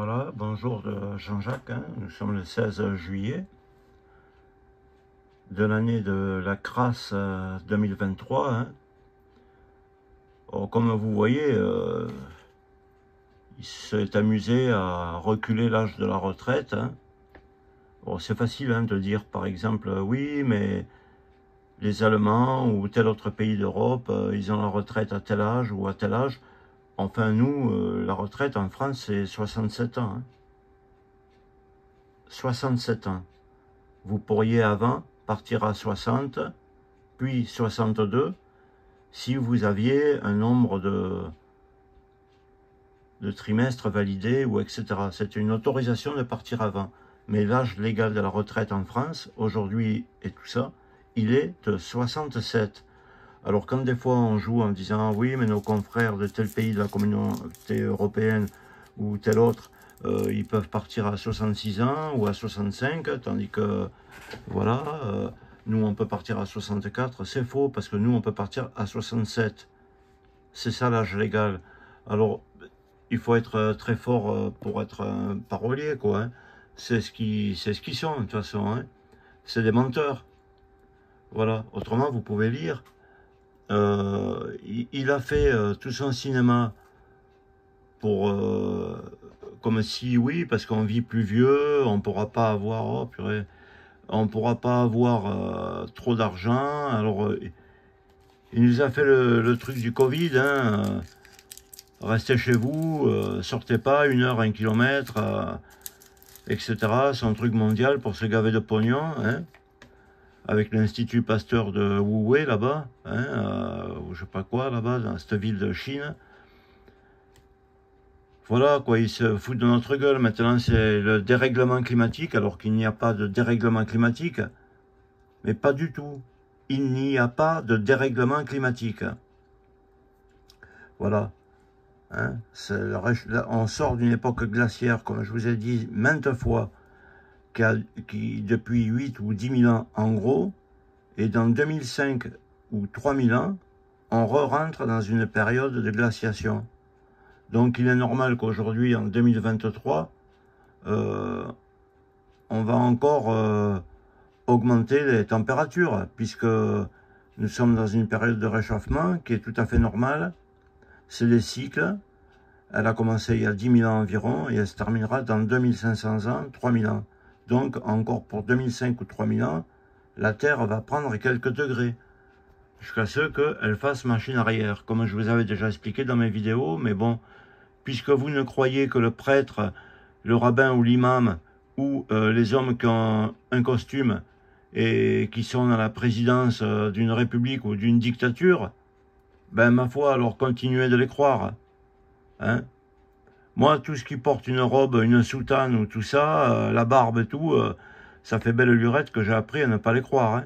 Voilà, bonjour de Jean-Jacques, hein. Nous sommes le 16 juillet de l'année de la crasse 2023. Hein. Comme vous voyez, il s'est amusé à reculer l'âge de la retraite. Hein. C'est facile hein, de dire par exemple, oui, mais les Allemands ou tel autre pays d'Europe, ils ont la retraite à tel âge ou à tel âge. Enfin, nous, la retraite en France, c'est 67 ans. Hein. 67 ans. Vous pourriez avant partir à 60, puis 62, si vous aviez un nombre de trimestres validés, ou etc. C'est une autorisation de partir avant. Mais l'âge légal de la retraite en France, aujourd'hui et tout ça, il est de 67. Alors quand des fois on joue en disant « oui, mais nos confrères de tel pays de la communauté européenne ou tel autre, ils peuvent partir à 66 ans ou à 65, tandis que, voilà, nous on peut partir à 64. » C'est faux, parce que nous on peut partir à 67. C'est ça l'âge légal. Alors, il faut être très fort pour être un parolier, quoi. Hein. C'est ce qu'ils sont, de toute façon. Hein. C'est des menteurs. Voilà. Autrement, vous pouvez lire. Il a fait tout son cinéma pour comme si oui, parce qu'on vit plus vieux, on pourra pas avoir, oh purée, on pourra pas avoir trop d'argent. Alors il nous a fait le truc du Covid, hein, restez chez vous, sortez pas, 1 heure, 1 kilomètre, etc. C'est un truc mondial pour se gaver de pognon, hein. Avec l'Institut Pasteur de Wuhan là-bas, hein, ou je sais pas quoi là-bas, dans cette ville de Chine. Voilà quoi, ils se foutent de notre gueule. Maintenant c'est le dérèglement climatique, alors qu'il n'y a pas de dérèglement climatique. Mais pas du tout. Il n'y a pas de dérèglement climatique. Voilà. Hein, on sort d'une époque glaciaire, comme je vous ai dit maintes fois, qui depuis 8 ou 10 000 ans en gros, et dans 2005 ou 3000 ans, on rentre dans une période de glaciation. Donc il est normal qu'aujourd'hui, en 2023, on va encore augmenter les températures, puisque nous sommes dans une période de réchauffement qui est tout à fait normale. C'est des cycles. Elle a commencé il y a 10 000 ans environ, et elle se terminera dans 2500 ans, 3000 ans. Donc encore pour 2005 ou 3000 ans, la Terre va prendre quelques degrés, jusqu'à ce qu'elle fasse machine arrière, comme je vous avais déjà expliqué dans mes vidéos. Mais bon, puisque vous ne croyez que le prêtre, le rabbin ou l'imam, ou les hommes qui ont un costume et qui sont dans la présidence d'une république ou d'une dictature, ben ma foi, alors continuez de les croire. Hein? Moi, tout ce qui porte une robe, une soutane ou tout ça, la barbe et tout, ça fait belle lurette que j'ai appris à ne pas les croire. Hein.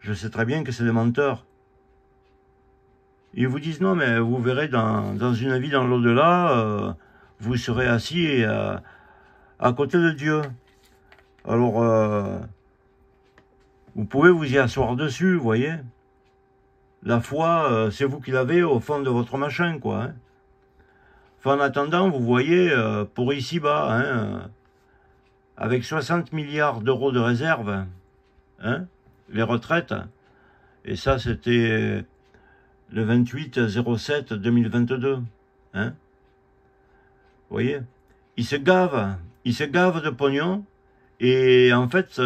Je sais très bien que c'est des menteurs. Ils vous disent non, mais vous verrez dans une vie dans l'au-delà, vous serez assis à côté de Dieu. Alors, vous pouvez vous y asseoir dessus, vous voyez. La foi, c'est vous qui l'avez au fond de votre machin, quoi. Hein. Enfin, en attendant, vous voyez, pour ici-bas, hein, avec 60 milliards d'euros de réserve, hein, les retraites, et ça, c'était le 28/07/2022, hein. Vous voyez, ils se gavent de pognon, et en fait,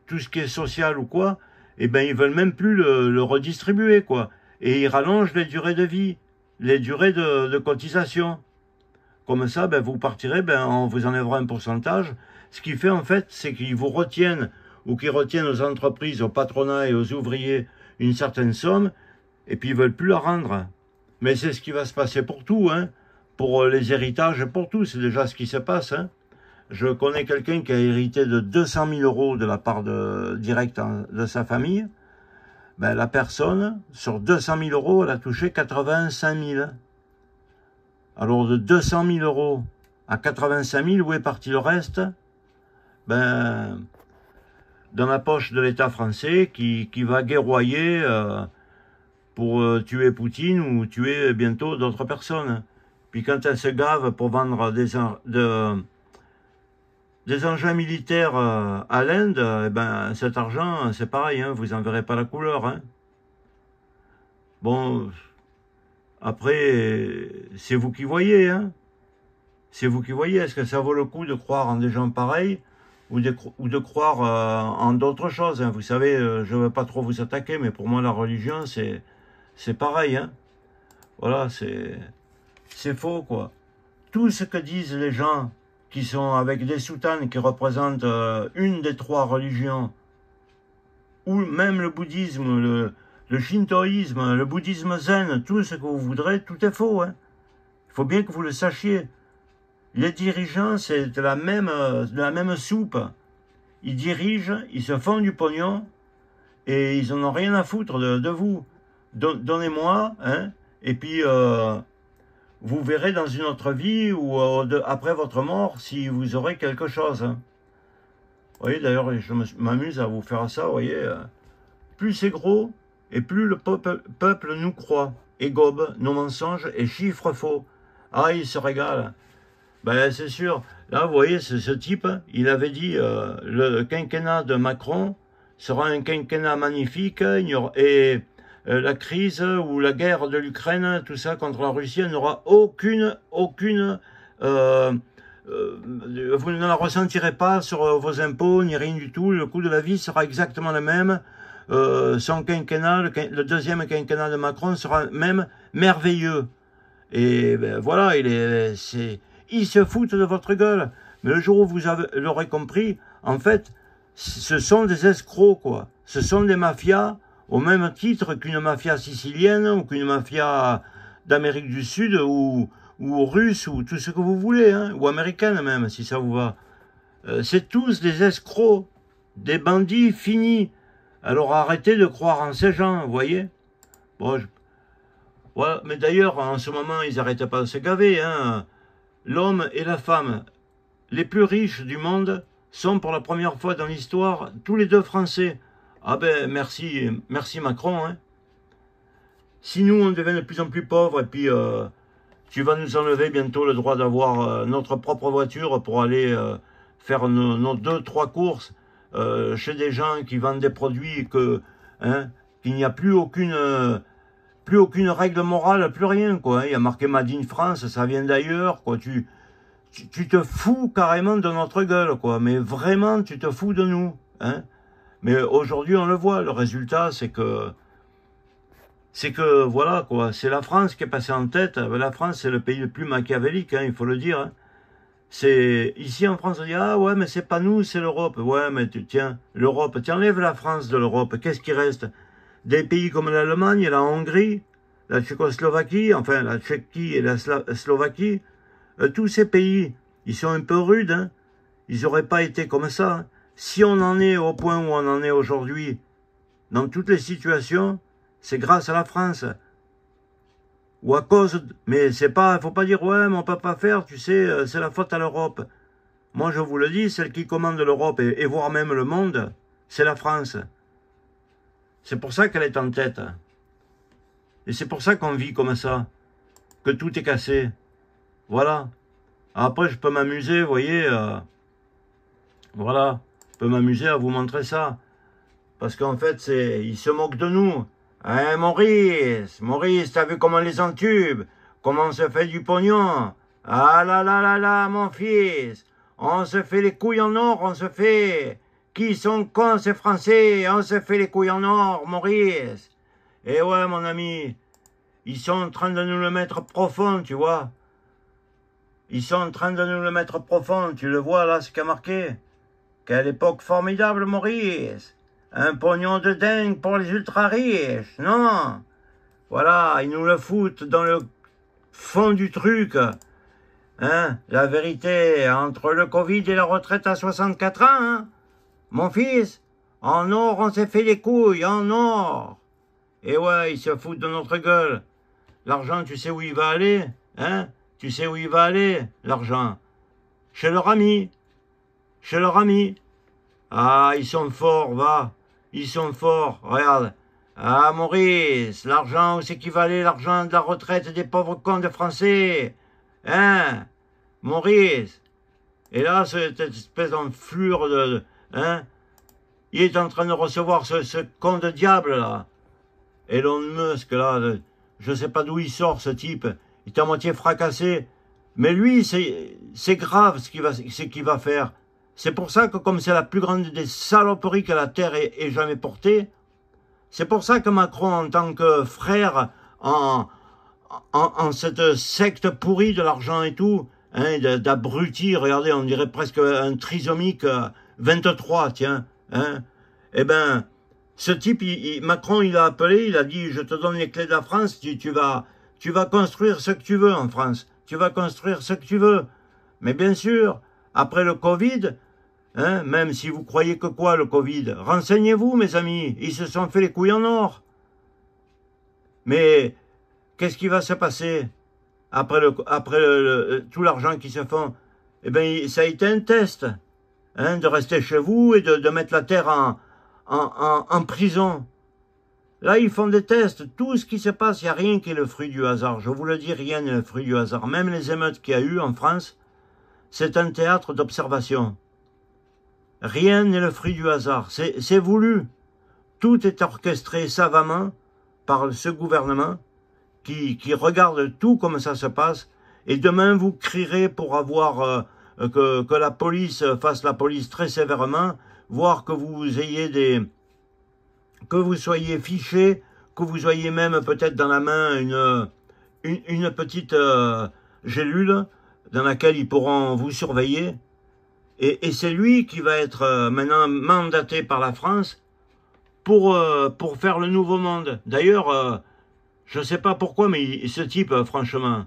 tout ce qui est social ou quoi, eh ben, ils veulent même plus le redistribuer, quoi. Et ils rallongent les durées de vie, les durées de cotisation. Comme ça, ben, vous partirez, ben, on vous enlèvera un pourcentage. Ce qui fait, en fait, c'est qu'ils vous retiennent, ou qu'ils retiennent aux entreprises, au patronat et aux ouvriers une certaine somme, et puis ils veulent plus la rendre. Mais c'est ce qui va se passer pour tout, hein. Pour les héritages, pour tout, c'est déjà ce qui se passe, hein. Je connais quelqu'un qui a hérité de 200 000 euros de la part directe de sa famille. Ben, la personne, sur 200 000 euros, elle a touché 85 000. Alors, de 200 000 euros à 85 000, où est parti le reste? Ben, dans la poche de l'État français qui va guerroyer pour tuer Poutine ou tuer bientôt d'autres personnes. Puis quand elle se gave pour vendre des engins militaires à l'Inde, eh ben, cet argent, c'est pareil, hein, vous n'en verrez pas la couleur. Hein. Bon, après, c'est vous qui voyez. Hein. C'est vous qui voyez. Est-ce que ça vaut le coup de croire en des gens pareils ou de croire en d'autres choses? Hein. Vous savez, je ne veux pas trop vous attaquer, mais pour moi, la religion, c'est pareil. Hein. Voilà, c'est faux, quoi. Tout ce que disent les gens qui sont avec des soutanes qui représentent une des trois religions, ou même le bouddhisme, le shintoïsme, le bouddhisme zen, tout ce que vous voudrez, tout est faux. Hein. Il faut bien que vous le sachiez. Les dirigeants, c'est de la même soupe. Ils dirigent, ils se font du pognon, et ils n'en ont rien à foutre de vous. Donnez-moi, hein, et puis vous verrez dans une autre vie ou après votre mort si vous aurez quelque chose. Hein. Vous voyez, d'ailleurs, je m'amuse à vous faire ça, vous voyez. Plus c'est gros, et plus le peuple nous croit, et gobe nos mensonges et chiffres faux. Ah, il se régale. Ben, c'est sûr. Là, vous voyez, ce type, il avait dit le quinquennat de Macron sera un quinquennat magnifique, et la crise ou la guerre de l'Ukraine, tout ça contre la Russie, n'aura aucune vous ne la ressentirez pas sur vos impôts, ni rien du tout. Le coût de la vie sera exactement le même. Son quinquennat, le deuxième quinquennat de Macron sera même merveilleux. Et ben, voilà, ils se foutent de votre gueule. Mais le jour où vous l'aurez compris, en fait, ce sont des escrocs, quoi. Ce sont des mafias, au même titre qu'une mafia sicilienne, ou qu'une mafia d'Amérique du Sud, ou russe, ou tout ce que vous voulez, hein, ou américaine même, si ça vous va. C'est tous des escrocs, des bandits finis. Alors arrêtez de croire en ces gens, vous voyez. Bon, voilà. Mais d'ailleurs, en ce moment, ils n'arrêtent pas de se gaver. Hein. L'homme et la femme les plus riches du monde sont pour la première fois dans l'histoire tous les deux français. Ah ben merci Macron. Hein. Si nous on devient de plus en plus pauvres et puis tu vas nous enlever bientôt le droit d'avoir notre propre voiture pour aller faire nos 2-3 courses chez des gens qui vendent des produits qu'il n'y a plus aucune règle morale, plus rien, quoi. Hein. Il y a marqué Made in France, ça vient d'ailleurs, quoi. Tu te fous carrément de notre gueule, quoi. Mais vraiment, tu te fous de nous, hein. Mais aujourd'hui, on le voit, le résultat, c'est que, voilà, quoi. C'est la France qui est passée en tête. La France, c'est le pays le plus machiavélique, hein, il faut le dire, hein. C'est, ici en France, on dit, ah ouais, mais c'est pas nous, c'est l'Europe. Ouais, mais tiens, l'Europe, tu enlèves la France de l'Europe, qu'est-ce qui reste? Des pays comme l'Allemagne, la Hongrie, la Tchécoslovaquie, enfin la Tchéquie et la Slovaquie, tous ces pays, ils sont un peu rudes, hein. Ils n'auraient pas été comme ça. Hein. Si on en est au point où on en est aujourd'hui, dans toutes les situations, c'est grâce à la France. Ou à cause... Mais c'est pas... faut pas dire, ouais, mais on peut pas faire, tu sais, c'est la faute à l'Europe. Moi, je vous le dis, celle qui commande l'Europe et voire même le monde, c'est la France. C'est pour ça qu'elle est en tête. Et c'est pour ça qu'on vit comme ça. Que tout est cassé. Voilà. Après, je peux m'amuser, vous voyez. Voilà. Je peux m'amuser à vous montrer ça. Parce qu'en fait, ils se moquent de nous. Hein, Maurice, t'as vu comment on les entube? Comment on se fait du pognon? Ah là là là là, mon fils. On se fait les couilles en or, on se fait... Qui sont cons, ces Français? On se fait les couilles en or, Maurice. Eh ouais, mon ami, ils sont en train de nous le mettre profond, tu vois. Ils sont en train de nous le mettre profond, tu le vois là, ce qu'a marqué. Quelle époque formidable, Maurice. Un pognon de dingue pour les ultra-riches, non. Voilà, ils nous le foutent dans le fond du truc. Hein, la vérité, entre le Covid et la retraite à 64 ans, hein. Mon fils, en or, on s'est fait les couilles, en or. Et ouais, ils se foutent de notre gueule. L'argent, tu sais où il va aller, hein? Tu sais où il va aller, l'argent? Chez leur ami. Chez leur ami. Ah, ils sont forts, va. Ils sont forts, regarde. Ah, Maurice, l'argent, où c'est qu'il va aller, l'argent de la retraite des pauvres cons de Français? Hein? Maurice? Et là, cette espèce d'enflure hein, il est en train de recevoir ce con de diable, là. Elon Musk, là, je ne sais pas d'où il sort, ce type. Il est à moitié fracassé. Mais lui, c'est grave ce qu'il va faire. C'est pour ça que, comme c'est la plus grande des saloperies que la Terre ait jamais portée, c'est pour ça que Macron, en tant que frère, en cette secte pourrie de l'argent et tout, hein, d'abrutis, regardez, on dirait presque un trisomique 23, tiens, hein, eh ben, ce type, Macron, il a appelé, il a dit, je te donne les clés de la France, tu vas construire ce que tu veux en France, tu vas construire ce que tu veux. Mais bien sûr, après le Covid, hein, même si vous croyez que quoi, le Covid, renseignez-vous, mes amis, ils se sont fait les couilles en or. Mais qu'est-ce qui va se passer après tout l'argent qui se font? Eh bien, ça a été un test, hein, de rester chez vous et de mettre la terre en prison. Là, ils font des tests. Tout ce qui se passe, il n'y a rien qui est le fruit du hasard. Je vous le dis, rien n'est le fruit du hasard. Même les émeutes qu'il y a eu en France, c'est un théâtre d'observation. Rien n'est le fruit du hasard. C'est voulu. Tout est orchestré savamment par ce gouvernement qui regarde tout comme ça se passe. Et demain, vous crierez pour avoir que la police fasse la police très sévèrement, voire que vous ayez que vous soyez fiché, que vous ayez même peut-être dans la main une petite gélule dans laquelle ils pourront vous surveiller. Et c'est lui qui va être maintenant mandaté par la France pour faire le nouveau monde. D'ailleurs, je ne sais pas pourquoi, mais ce type, franchement,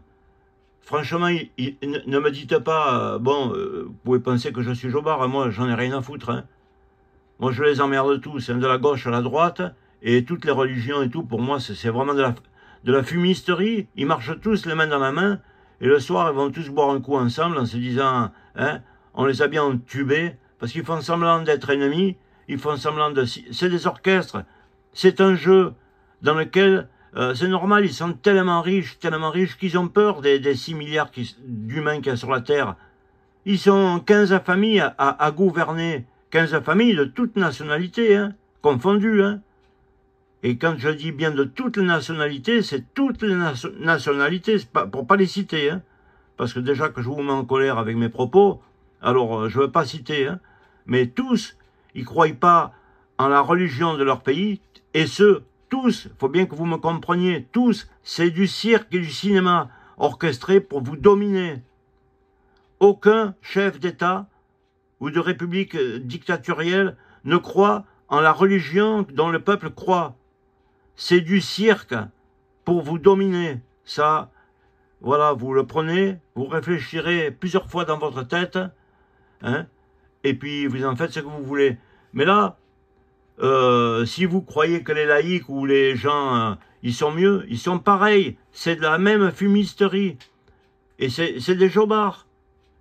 ne me dites pas, bon, vous pouvez penser que je suis jobard, moi j'en ai rien à foutre. Hein. Moi je les emmerde tous, hein, de la gauche à la droite, et toutes les religions et tout, pour moi c'est vraiment de la fumisterie. Ils marchent tous les mains dans la main, et le soir ils vont tous boire un coup ensemble en se disant, hein, on les a bien entubés, parce qu'ils font semblant d'être ennemis, ils font semblant de... C'est des orchestres, c'est un jeu dans lequel... c'est normal, ils sont tellement riches qu'ils ont peur des 6 milliards d'humains qu'il y a sur la Terre. Ils sont 15 familles à gouverner, 15 familles de toutes nationalités, hein, confondues. Hein. Et quand je dis bien de toutes les nationalités, c'est toutes les nationalités, pour pas les citer. Hein, parce que déjà que je vous mets en colère avec mes propos, alors je ne veux pas citer. Hein, mais tous, ils ne croient pas en la religion de leur pays, et tous, il faut bien que vous me compreniez, tous, c'est du cirque et du cinéma orchestré pour vous dominer. Aucun chef d'État ou de république dictatoriale ne croit en la religion dont le peuple croit. C'est du cirque pour vous dominer. Ça, voilà, vous le prenez, vous réfléchirez plusieurs fois dans votre tête, hein, et puis vous en faites ce que vous voulez. Mais là, si vous croyez que les laïcs ou les gens, ils sont mieux, ils sont pareils. C'est de la même fumisterie. Et c'est des jobards.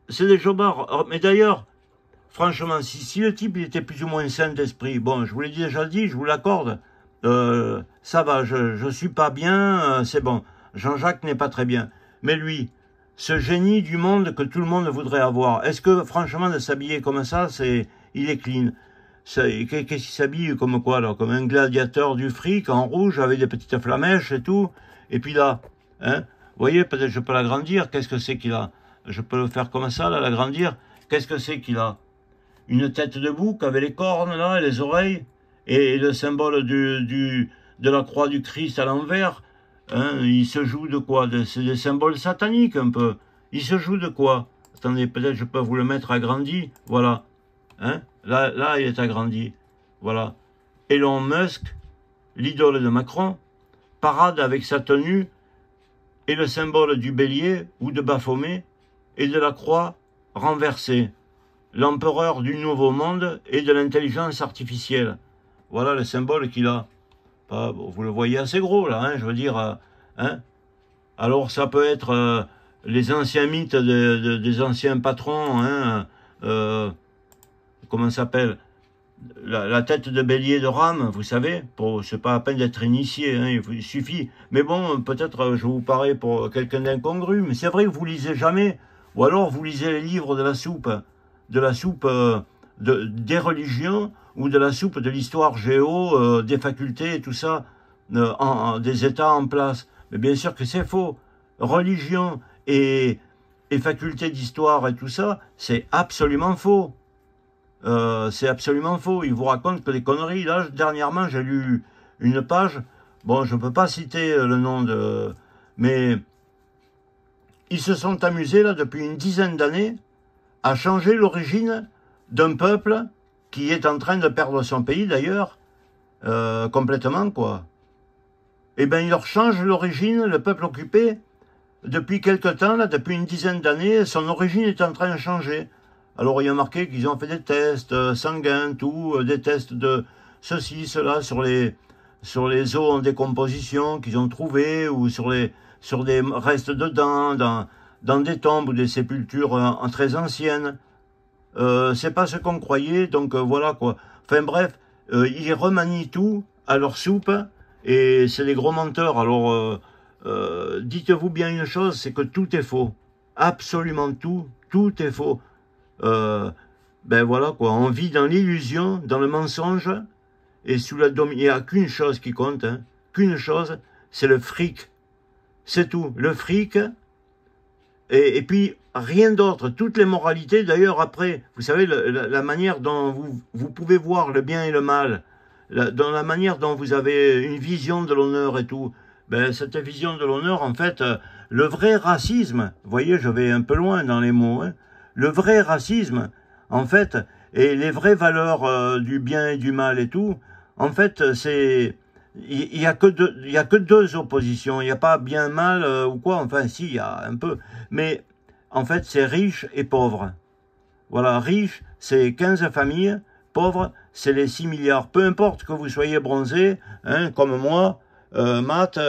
C'est des jobards. Mais d'ailleurs, franchement, si le type il était plus ou moins sain d'esprit, bon, je vous l'ai déjà dit, je vous l'accorde, ça va, je suis pas bien, c'est bon. Jean-Jacques n'est pas très bien. Mais lui, ce génie du monde que tout le monde voudrait avoir, est-ce que, franchement, de s'habiller comme ça, il est clean? Qu'est-ce qu'il s'habille comme quoi, alors? Comme un gladiateur du fric, en rouge, avec des petites flamèches et tout. Et puis là, hein, vous voyez, peut-être je peux l'agrandir. Qu'est-ce que c'est qu'il a? Je peux le faire comme ça, là, l'agrandir. Qu'est-ce que c'est qu'il a? Une tête de bouc avec les cornes, là, et les oreilles, et le symbole de la croix du Christ à l'envers. Hein, il se joue de quoi? C'est des symboles sataniques, un peu. Il se joue de quoi? Attendez, peut-être je peux vous le mettre agrandi. Voilà. Hein? Là, il est agrandi. Voilà. Elon Musk, l'idole de Macron, parade avec sa tenue et le symbole du bélier ou de Baphomet et de la croix renversée. L'empereur du nouveau monde et de l'intelligence artificielle. Voilà le symbole qu'il a. Vous le voyez assez gros, là, hein, je veux dire. Hein? Alors, ça peut être les anciens mythes des anciens patrons, hein, comment ça s'appelle, la tête de bélier de rame, vous savez, c'est pas à peine d'être initié, hein, il suffit. Mais bon, peut-être je vous parais pour quelqu'un d'incongru, mais c'est vrai que vous lisez jamais, ou alors vous lisez les livres de la soupe. de la soupe des religions ou de la soupe de l'histoire géo, des facultés et tout ça, des États en place. Mais bien sûr que c'est faux. Religion et faculté d'histoire et tout ça, c'est absolument faux. C'est absolument faux. Ils vous racontent que des conneries. Là, dernièrement, j'ai lu une page. Bon, je ne peux pas citer le nom de... Mais ils se sont amusés, là, depuis une dizaine d'années, à changer l'origine d'un peuple qui est en train de perdre son pays, d'ailleurs, complètement, quoi. Eh bien, ils leur changent l'origine, le peuple occupé, depuis quelque temps, là, depuis une dizaine d'années, son origine est en train de changer. Alors, il y a marqué qu'ils ont fait des tests sanguins, tout, des tests de ceci, cela, sur les os en décomposition qu'ils ont trouvés, ou sur des restes de dents, dans des tombes ou des sépultures très anciennes. C'est pas ce qu'on croyait, donc voilà, quoi. Enfin, bref, ils remanient tout à leur soupe, et c'est des gros menteurs. Alors, dites-vous bien une chose, c'est que tout est faux. Absolument tout est faux. Ben voilà, quoi. On vit dans l'illusion, dans le mensonge, et sous la il n'y a qu'une chose qui compte, hein, qu'une chose, c'est le fric. C'est tout, le fric, et puis rien d'autre. Toutes les moralités, d'ailleurs, après, vous savez, la manière dont vous pouvez voir le bien et le mal, dans la manière dont vous avez une vision de l'honneur et tout, ben, cette vision de l'honneur, en fait, le vrai racisme, vous voyez, je vais un peu loin dans les mots, hein, le vrai racisme, en fait, et les vraies valeurs du bien et du mal et tout, en fait, c'est... Il y a que deux oppositions, il n'y a pas bien mal ou quoi, enfin si, il y a un peu, mais en fait c'est riche et pauvre. Voilà, riche c'est 15 familles, pauvre c'est les 6 milliards, peu importe que vous soyez bronzé, hein, comme moi, mat,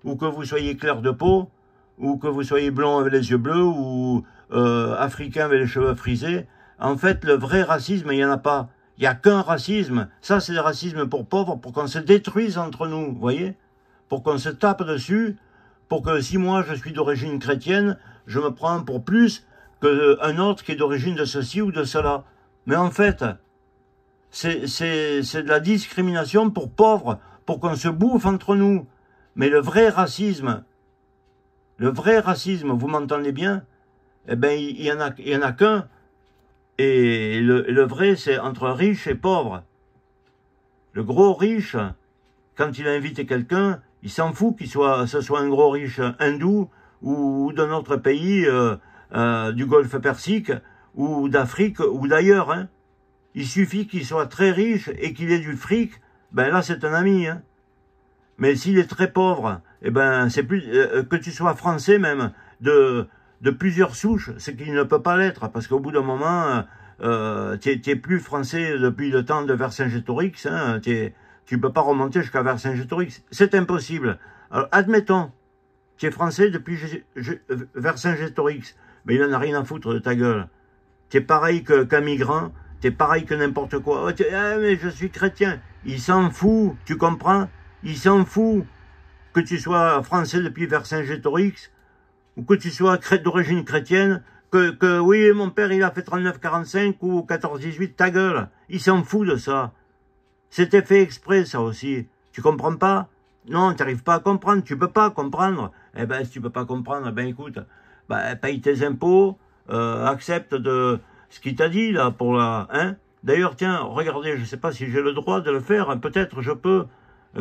ou que vous soyez clair de peau, ou que vous soyez blond avec les yeux bleus, ou africain avec les cheveux frisés, en fait le vrai racisme il n'y en a pas. Il n'y a qu'un racisme. Ça, c'est le racisme pour pauvres, pour qu'on se détruise entre nous, vous voyez? Pour qu'on se tape dessus, pour que si moi, je suis d'origine chrétienne, je me prends pour plus qu'un autre qui est d'origine de ceci ou de cela. Mais en fait, c'est de la discrimination pour pauvres, pour qu'on se bouffe entre nous. Mais le vrai racisme, vous m'entendez bien? Eh bien, il y en a qu'un. Et le vrai, c'est entre riche et pauvre. Le gros riche, quand il a invité quelqu'un, il s'en fout ce soit un gros riche hindou ou d'un autre pays du Golfe Persique ou d'Afrique ou d'ailleurs. Hein. Il suffit qu'il soit très riche et qu'il ait du fric, ben là c'est un ami. Hein. Mais s'il est très pauvre, eh ben c'est plus que tu sois français même de plusieurs souches, c'est qu'il ne peut pas l'être, parce qu'au bout d'un moment, t'es plus français depuis le temps de Vercingétorix, hein, tu peux pas remonter jusqu'à Vercingétorix, c'est impossible. Alors, admettons, tu es français depuis Vercingétorix, mais il en a rien à foutre de ta gueule. T'es pareil qu'un migrant, t'es pareil que n'importe quoi. Oh, mais je suis chrétien, il s'en fout, tu comprends? Il s'en fout que tu sois français depuis Vercingétorix, ou que tu sois d'origine chrétienne, que oui, mon père, il a fait 39-45 ou 14-18, ta gueule. Il s'en fout de ça. C'était fait exprès, ça aussi. Tu comprends pas? Non, tu n'arrives pas à comprendre. Tu peux pas comprendre. Eh ben, si tu peux pas comprendre, ben écoute, ben, paye tes impôts, accepte de ce qu'il t'a dit, là, pour la... Hein? D'ailleurs, tiens, regardez, je sais pas si j'ai le droit de le faire. Peut-être je peux.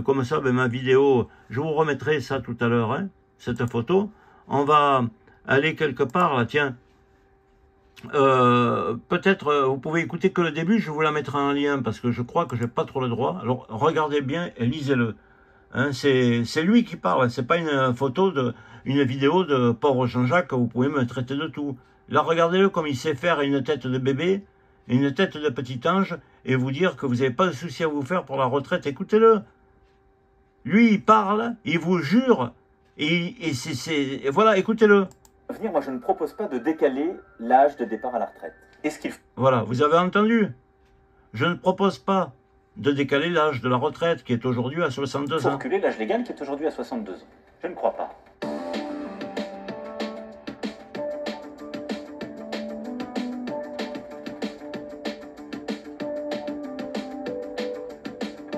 Comme ça, ben, ma vidéo, je vous remettrai ça tout à l'heure, hein, cette photo. On va aller quelque part, là, tiens. Peut-être, vous pouvez écouter que le début, je vous la mettrai en lien, parce que je crois que j'ai pas trop le droit. Alors, regardez bien et lisez-le. Hein, c'est lui qui parle, c'est pas une photo, une vidéo de pauvre Jean-Jacques, vous pouvez me traiter de tout. Là, regardez-le comme il sait faire une tête de bébé, une tête de petit ange, et vous dire que vous n'avez pas de souci à vous faire pour la retraite. Écoutez-le. Lui, il parle, il vous jure, et voilà, écoutez-le. Moi, je ne propose pas de décaler l'âge de départ à la retraite. Est-ce qu'il... Voilà, vous avez entendu? Je ne propose pas de décaler l'âge de la retraite, qui est aujourd'hui à 62 ans. Faut reculer l'âge légal, qui est aujourd'hui à 62 ans. Je ne crois pas.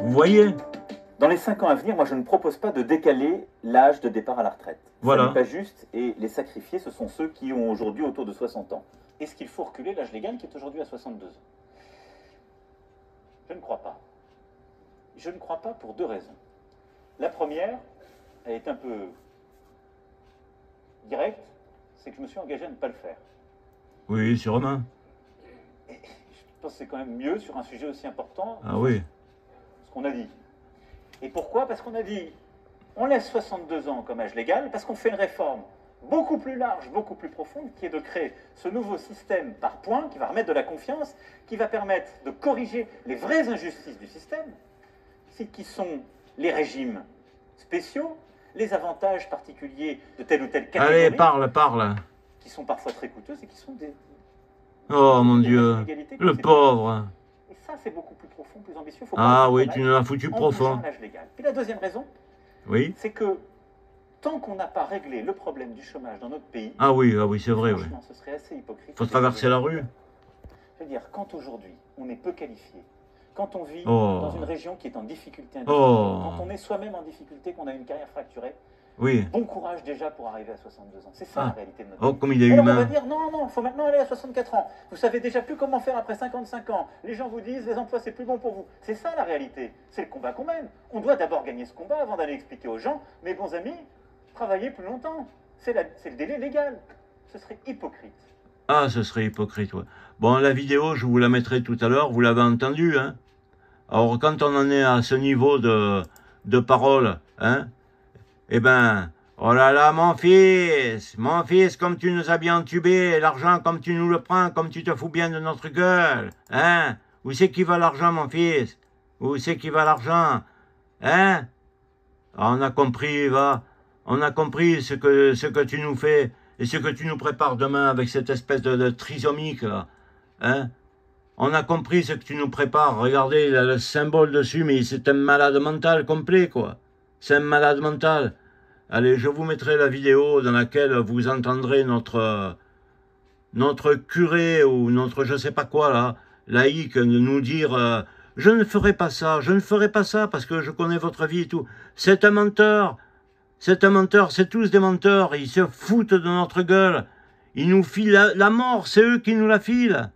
Vous voyez? Dans les 5 ans à venir, moi je ne propose pas de décaler l'âge de départ à la retraite. Voilà. Ce n'est pas juste, et les sacrifiés, ce sont ceux qui ont aujourd'hui autour de 60 ans. Est-ce qu'il faut reculer l'âge légal qui est aujourd'hui à 62 ans? Je ne crois pas. Je ne crois pas pour 2 raisons. La première, elle est un peu directe, c'est que je me suis engagé à ne pas le faire. Oui, sûrement. Et je pense que c'est quand même mieux sur un sujet aussi important. Ah oui. Ce qu'on a dit. Et pourquoi? Parce qu'on a dit, on laisse 62 ans comme âge légal, parce qu'on fait une réforme beaucoup plus large, beaucoup plus profonde, qui est de créer ce nouveau système par points, qui va remettre de la confiance, qui va permettre de corriger les vraies injustices du système, qui sont les régimes spéciaux, les avantages particuliers de telle ou telle catégorie, Allez, parle. qui sont parfois très coûteuses et qui sont des... Oh mon Dieu, le pauvre. Et ça, c'est beaucoup plus profond, plus ambitieux. Ah oui, tu nous l'as foutu profond. Puis la deuxième raison, oui, c'est que tant qu'on n'a pas réglé le problème du chômage dans notre pays, ah oui, c'est vrai, oui. Ce serait assez hypocrite. Faut traverser la rue. Je veux dire, quand aujourd'hui on est peu qualifié, quand on vit Oh. dans une région qui est en difficulté, Oh. quand on est soi-même en difficulté, qu'on a une carrière fracturée, oui. Bon courage déjà pour arriver à 62 ans. C'est ça la réalité de notre Oh, pays. comme il est Alors on va humain. dire non, il faut maintenant aller à 64 ans. Vous savez déjà plus comment faire après 55 ans. Les gens vous disent les emplois c'est plus bon pour vous. C'est ça la réalité. C'est le combat qu'on mène. On doit d'abord gagner ce combat avant d'aller expliquer aux gens, mes bons amis, travaillez plus longtemps. C'est le délai légal. Ce serait hypocrite. Ah, ce serait hypocrite, ouais. Bon, la vidéo, je vous la mettrai tout à l'heure, vous l'avez entendu, hein. Alors, quand on en est à ce niveau de parole, hein, eh ben, oh là là, mon fils, comme tu nous as bien entubé, l'argent comme tu nous le prends, comme tu te fous bien de notre gueule, hein. Où c'est qui va l'argent, mon fils? Où c'est qui va l'argent? Hein? Ah, on a compris, va. On a compris ce que tu nous fais et ce que tu nous prépares demain avec cette espèce de trisomique, là. Hein? On a compris ce que tu nous prépares. Regardez, il a le symbole dessus, mais c'est un malade mental complet, quoi. C'est un malade mental. Allez, je vous mettrai la vidéo dans laquelle vous entendrez notre curé ou notre je sais pas quoi, là, laïque, nous dire je ne ferai pas ça parce que je connais votre vie et tout. C'est un menteur, c'est tous des menteurs. Ils se foutent de notre gueule. Ils nous filent la mort, c'est eux qui nous la filent.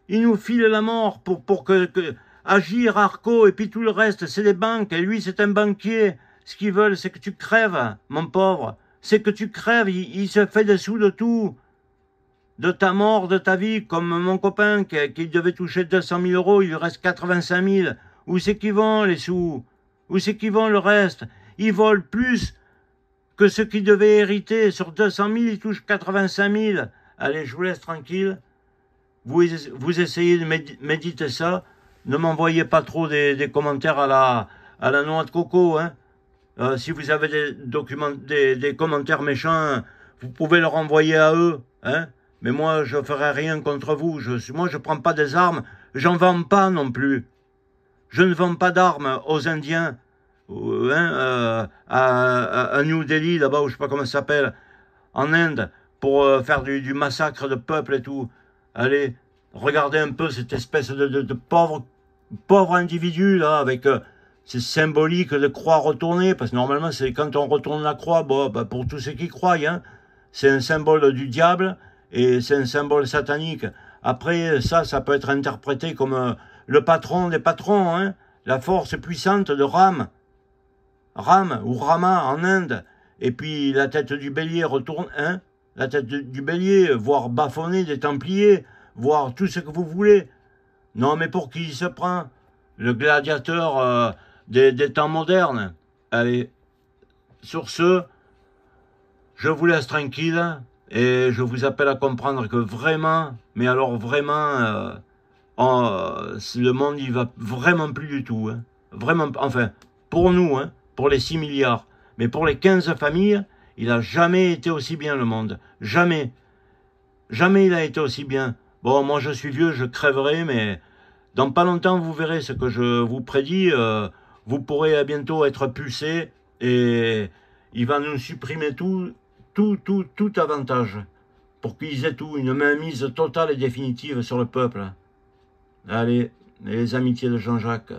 Ils nous filent la mort pour que Agir, Arco et puis tout le reste, c'est des banques. Et lui, c'est un banquier. Ce qu'ils veulent, c'est que tu crèves, mon pauvre. C'est que tu crèves. Il se fait des sous de tout. De ta mort, de ta vie, comme mon copain qui devait toucher 200 000 euros, il lui reste 85 000. Où c'est qu'ils vont, les sous? Où c'est qu'ils vont, le reste? Ils volent plus que ceux qui devaient hériter. Sur 200 000, ils touchent 85 000. Allez, je vous laisse tranquille. Vous essayez de méditer ça. Ne m'envoyez pas trop des commentaires à la noix de coco. Hein. Si vous avez des commentaires méchants, vous pouvez leur envoyer à eux. Hein. Mais moi, je ne ferai rien contre vous. Moi, je ne prends pas des armes. J'en vends pas non plus. Je ne vends pas d'armes aux Indiens. À New Delhi, là-bas, où je ne sais pas comment ça s'appelle, en Inde, pour faire du massacre de peuple et tout. Allez, regardez un peu cette espèce de pauvre individu, là, avec ces symboliques de croix retournée, parce que normalement, c'est quand on retourne la croix, bon, bah, pour tous ceux qui croient, hein, c'est un symbole du diable, et c'est un symbole satanique. Après, ça peut être interprété comme le patron des patrons, hein, la force puissante de Ram ou Rama en Inde, et puis la tête du bélier retourne, hein, la tête du bélier, voire baffonner des Templiers, voire tout ce que vous voulez. Non, mais pour qui il se prend? Le gladiateur des temps modernes. Allez, sur ce, je vous laisse tranquille et je vous appelle à comprendre que vraiment, mais alors vraiment, le monde il va vraiment plus du tout. Hein. Vraiment, enfin, pour nous, hein, pour les 6 milliards, mais pour les 15 familles, il n'a jamais été aussi bien le monde. Jamais. Jamais il a été aussi bien. Bon, moi je suis vieux, je crèverai, mais dans pas longtemps vous verrez ce que je vous prédis. Vous pourrez bientôt être pucé et il va nous supprimer tout avantage pour qu'ils aient tout, une mainmise totale et définitive sur le peuple. Allez, les amitiés de Jean-Jacques.